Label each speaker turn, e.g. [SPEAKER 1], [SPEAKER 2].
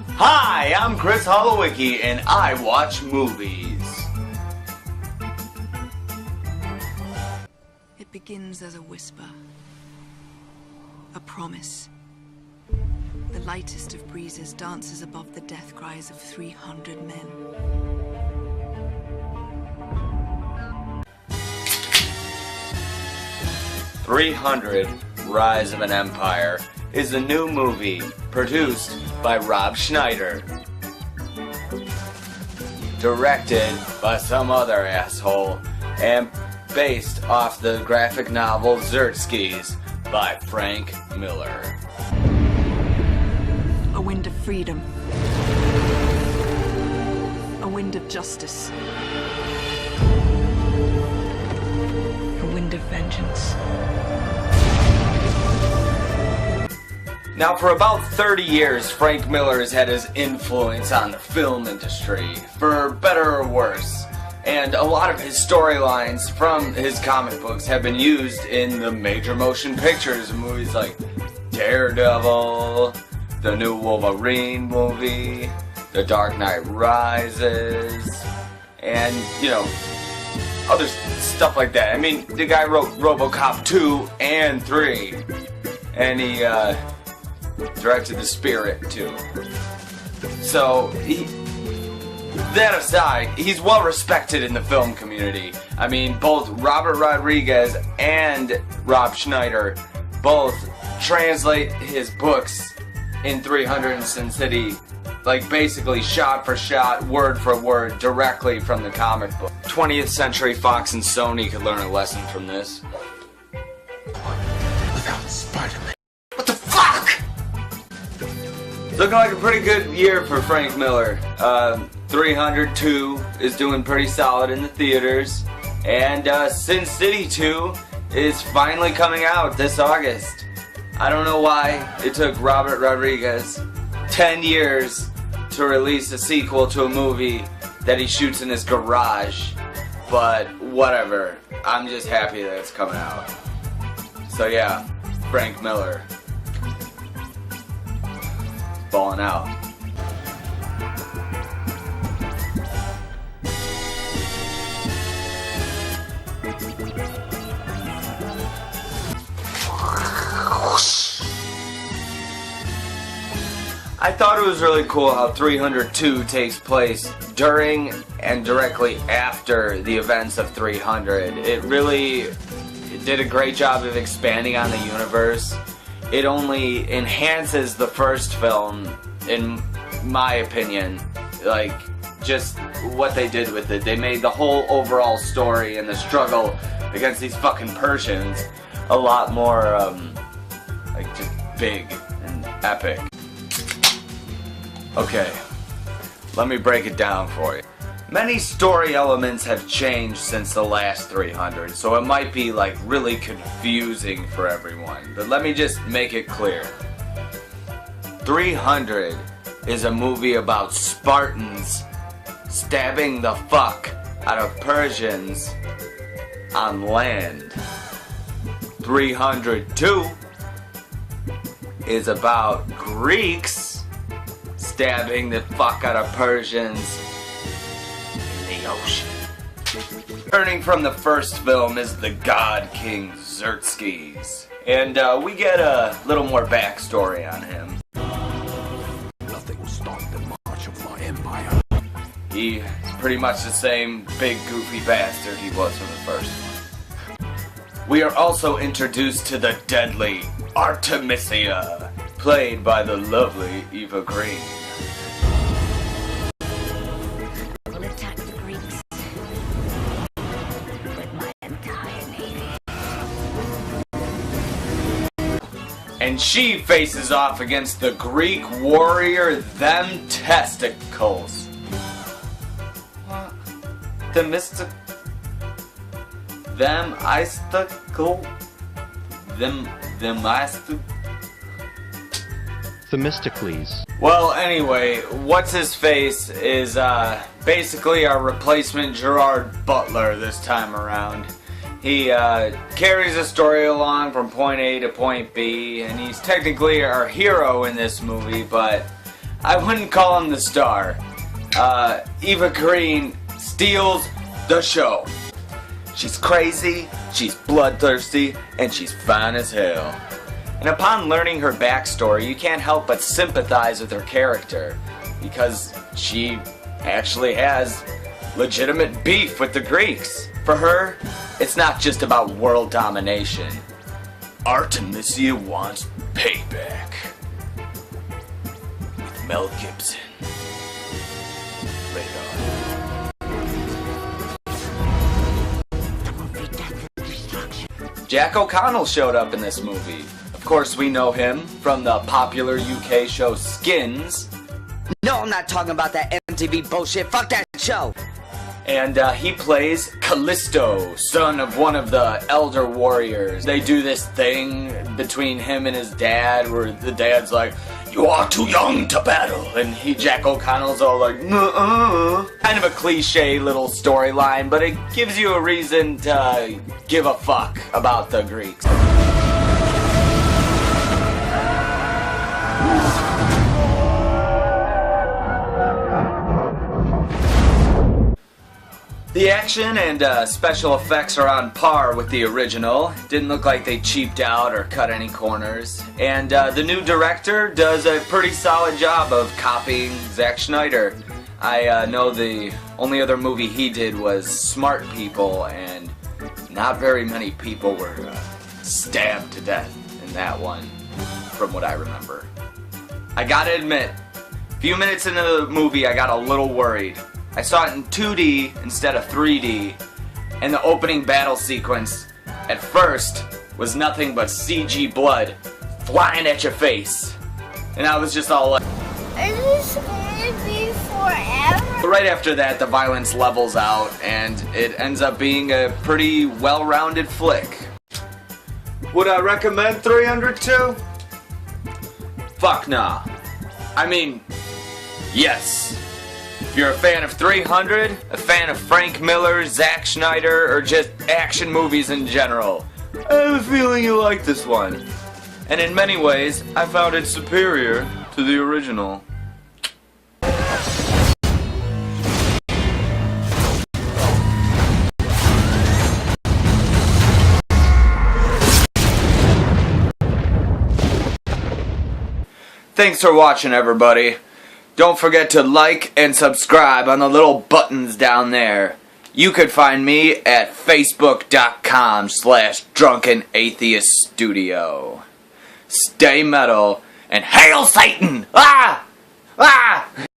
[SPEAKER 1] Hi, I'm Chris Holowicki, and I watch movies.
[SPEAKER 2] It begins as a whisper, a promise. The lightest of breezes dances above the death cries of 300 men.
[SPEAKER 1] "300 Rise of an Empire" is a new movie produced by Rob Schneider, directed by some other asshole, and based off the graphic novel Xerxes by Frank Miller.
[SPEAKER 2] A wind of freedom. A wind of justice. A wind of vengeance.
[SPEAKER 1] Now, for about 30 years, Frank Miller has had his influence on the film industry, for better or worse. And a lot of his storylines from his comic books have been used in the major motion pictures of movies like Daredevil, the new Wolverine movie, The Dark Knight Rises, and, other stuff like that. I mean, the guy wrote RoboCop 2 and 3, and he, directed The Spirit, too. So, that aside, he's well respected in the film community. I mean, both Robert Rodriguez and Rob Schneider both translate his books in 300 and Sin City, like basically shot for shot, word for word, directly from the comic book. 20th Century Fox and Sony could learn a lesson from this.
[SPEAKER 3] Without Spider-Man.
[SPEAKER 1] What the fuck?! Looking like a pretty good year for Frank Miller. 302 is doing pretty solid in the theaters, and Sin City 2 is finally coming out this August. I don't know why it took Robert Rodriguez 10 years to release a sequel to a movie that he shoots in his garage, but whatever. I'm just happy that it's coming out. So yeah, Frank Miller. Balling out. I thought it was really cool how 302 takes place during and directly after the events of 300. It did a great job of expanding on the universe. It only enhances the first film, in my opinion. Like, just what they did with it. They made the whole overall story and the struggle against these fucking Persians a lot more, just big and epic. Okay, let me break it down for you. Many story elements have changed since the last 300, so it might be really confusing for everyone, but let me just make it clear. 300 is a movie about Spartans stabbing the fuck out of Persians on land. 302 is about Greeks stabbing the fuck out of Persians in the ocean. Turning from the first film is the God King Xerxes, and we get a little more backstory on him.
[SPEAKER 3] Nothing will stop the march of my empire.
[SPEAKER 1] He's pretty much the same big goofy bastard he was from the first one. We are also introduced to the deadly Artemisia, played by the lovely Eva Green.
[SPEAKER 4] Will attack the Greeks with my entire navy.
[SPEAKER 1] And she faces off against the Greek warrior Them Testicles. What? Them Isticle? Them Isticle?
[SPEAKER 5] Themistocles.
[SPEAKER 1] Well, anyway, what's-his-face is basically our replacement Gerard Butler this time around. He carries a story along from point A to point B, and he's technically our hero in this movie, but I wouldn't call him the star. Eva Green steals the show. She's crazy, she's bloodthirsty, and she's fine as hell. And upon learning her backstory, you can't help but sympathize with her character, because she actually has legitimate beef with the Greeks. For her, it's not just about world domination. Artemisia wants payback. With Mel Gibson. Jack O'Connell showed up in this movie. Of course, we know him from the popular UK show Skins.
[SPEAKER 5] No, I'm not talking about that MTV bullshit. Fuck that show.
[SPEAKER 1] And he plays Callisto, son of one of the Elder Warriors. They do this thing between him and his dad where the dad's like, "You are too young to battle," and Jack O'Connell's all like, "Nuh-uh." Kind of a cliche little storyline, but it gives you a reason to give a fuck about the Greeks. The action and special effects are on par with the original. Didn't look like they cheaped out or cut any corners. And the new director does a pretty solid job of copying Zack Snyder. I know the only other movie he did was Smart People, and not very many people were stabbed to death in that one, from what I remember. I gotta admit, a few minutes into the movie I got a little worried. I saw it in 2D instead of 3D, and the opening battle sequence at first was nothing but CG blood flying at your face. And I was just all like,
[SPEAKER 4] Is this going to be forever?
[SPEAKER 1] right after that the violence levels out and it ends up being a pretty well-rounded flick. Would I recommend 302? Fuck nah. I mean, yes. If you're a fan of 300, a fan of Frank Miller, Zack Snyder, or just action movies in general, I have a feeling you like this one. And in many ways, I found it superior to the original. Thanks for watching, everybody. Don't forget to like and subscribe on the little buttons down there. You could find me at facebook.com/Drunken Atheist Studio. Stay metal and hail Satan! Ah!